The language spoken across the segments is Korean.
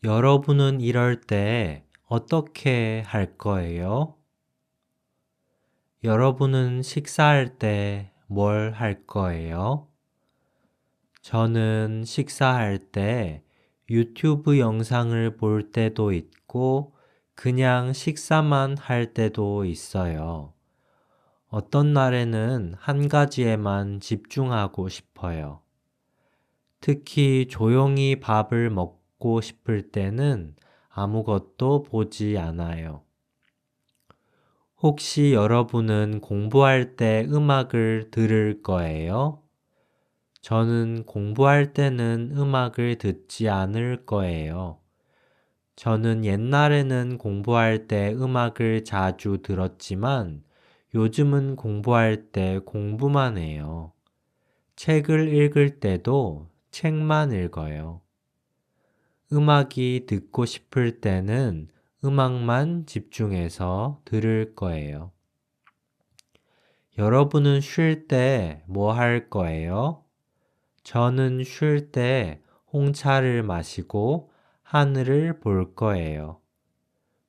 여러분은 이럴 때 어떻게 할 거예요? 여러분은 식사할 때 뭘 할 거예요? 저는 식사할 때 유튜브 영상을 볼 때도 있고 그냥 식사만 할 때도 있어요. 어떤 날에는 한 가지에만 집중하고 싶어요. 특히 조용히 밥을 먹고 싶을 때는 아무것도 보지 않아요. 혹시 여러분은 공부할 때 음악을 들을 거예요? 저는 공부할 때는 음악을 듣지 않을 거예요. 저는 옛날에는 공부할 때 음악을 자주 들었지만 요즘은 공부할 때 공부만 해요. 책을 읽을 때도 책만 읽어요. 음악이 듣고 싶을 때는 음악만 집중해서 들을 거예요. 여러분은 쉴 때 뭐 할 거예요? 저는 쉴 때 홍차를 마시고 하늘을 볼 거예요.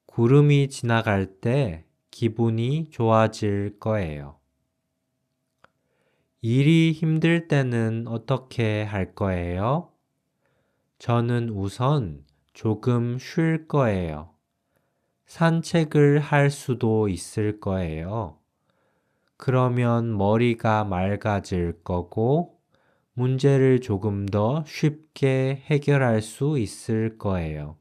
구름이 지나갈 때 기분이 좋아질 거예요. 일이 힘들 때는 어떻게 할 거예요? 저는 우선 조금 쉴 거예요. 산책을 할 수도 있을 거예요. 그러면 머리가 맑아질 거고 문제를 조금 더 쉽게 해결할 수 있을 거예요.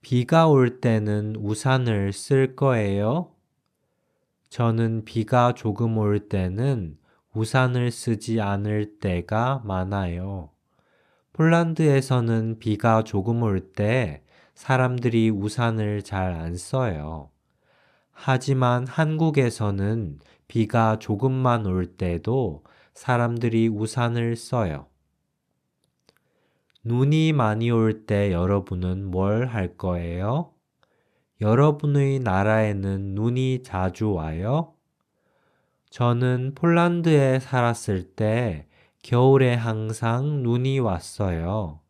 비가 올 때는 우산을 쓸 거예요. 저는 비가 조금 올 때는 우산을 쓰지 않을 때가 많아요. 폴란드에서는 비가 조금 올 때 사람들이 우산을 잘 안 써요. 하지만 한국에서는 비가 조금만 올 때도 사람들이 우산을 써요. 눈이 많이 올 때 여러분은 뭘 할 거예요? 여러분의 나라에는 눈이 자주 와요? 저는 폴란드에 살았을 때 겨울에 항상 눈이 왔어요.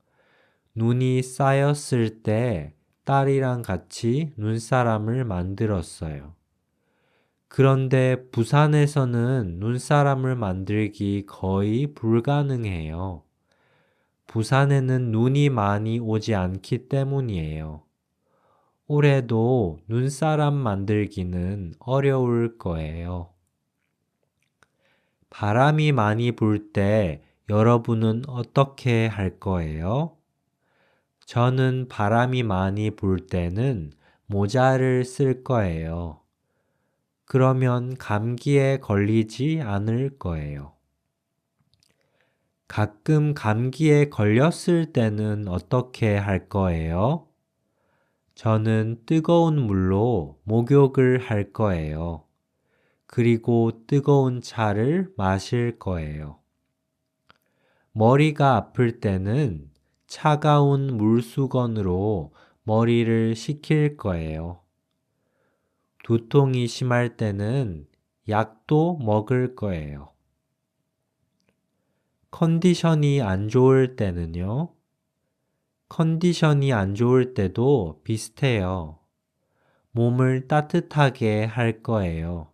눈이 쌓였을 때 딸이랑 같이 눈사람을 만들었어요. 그런데 부산에서는 눈사람을 만들기 거의 불가능해요. 부산에는 눈이 많이 오지 않기 때문이에요. 올해도 눈사람 만들기는 어려울 거예요. 바람이 많이 불 때 여러분은 어떻게 할 거예요? 저는 바람이 많이 불 때는 모자를 쓸 거예요. 그러면 감기에 걸리지 않을 거예요. 가끔 감기에 걸렸을 때는 어떻게 할 거예요? 저는 뜨거운 물로 목욕을 할 거예요. 그리고 뜨거운 차를 마실 거예요. 머리가 아플 때는 차가운 물수건으로 머리를 식힐 거예요. 두통이 심할 때는 약도 먹을 거예요. 컨디션이 안 좋을 때는요? 컨디션이 안 좋을 때도 비슷해요. 몸을 따뜻하게 할 거예요.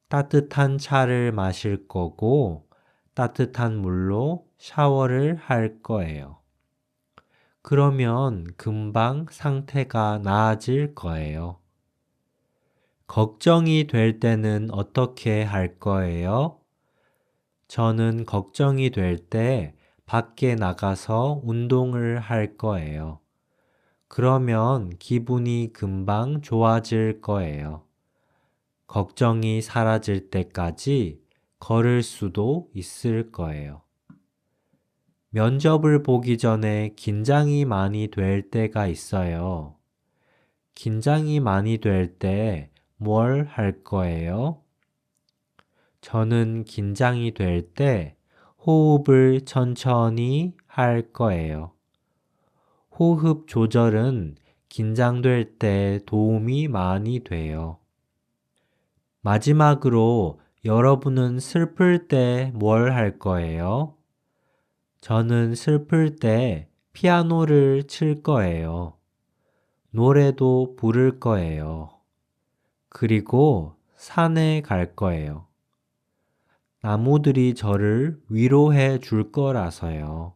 따뜻한 차를 마실 거고 따뜻한 물로 샤워를 할 거예요. 그러면 금방 상태가 나아질 거예요. 걱정이 될 때는 어떻게 할 거예요? 저는 걱정이 될 때 밖에 나가서 운동을 할 거예요. 그러면 기분이 금방 좋아질 거예요. 걱정이 사라질 때까지 걸을 수도 있을 거예요. 면접을 보기 전에 긴장이 많이 될 때가 있어요. 긴장이 많이 될 때 뭘 할 거예요? 저는 긴장이 될 때 호흡을 천천히 할 거예요. 호흡 조절은 긴장될 때 도움이 많이 돼요. 마지막으로 여러분은 슬플 때 뭘 할 거예요? 저는 슬플 때 피아노를 칠 거예요. 노래도 부를 거예요. 그리고 산에 갈 거예요. 나무들이 저를 위로해 줄 거라서요.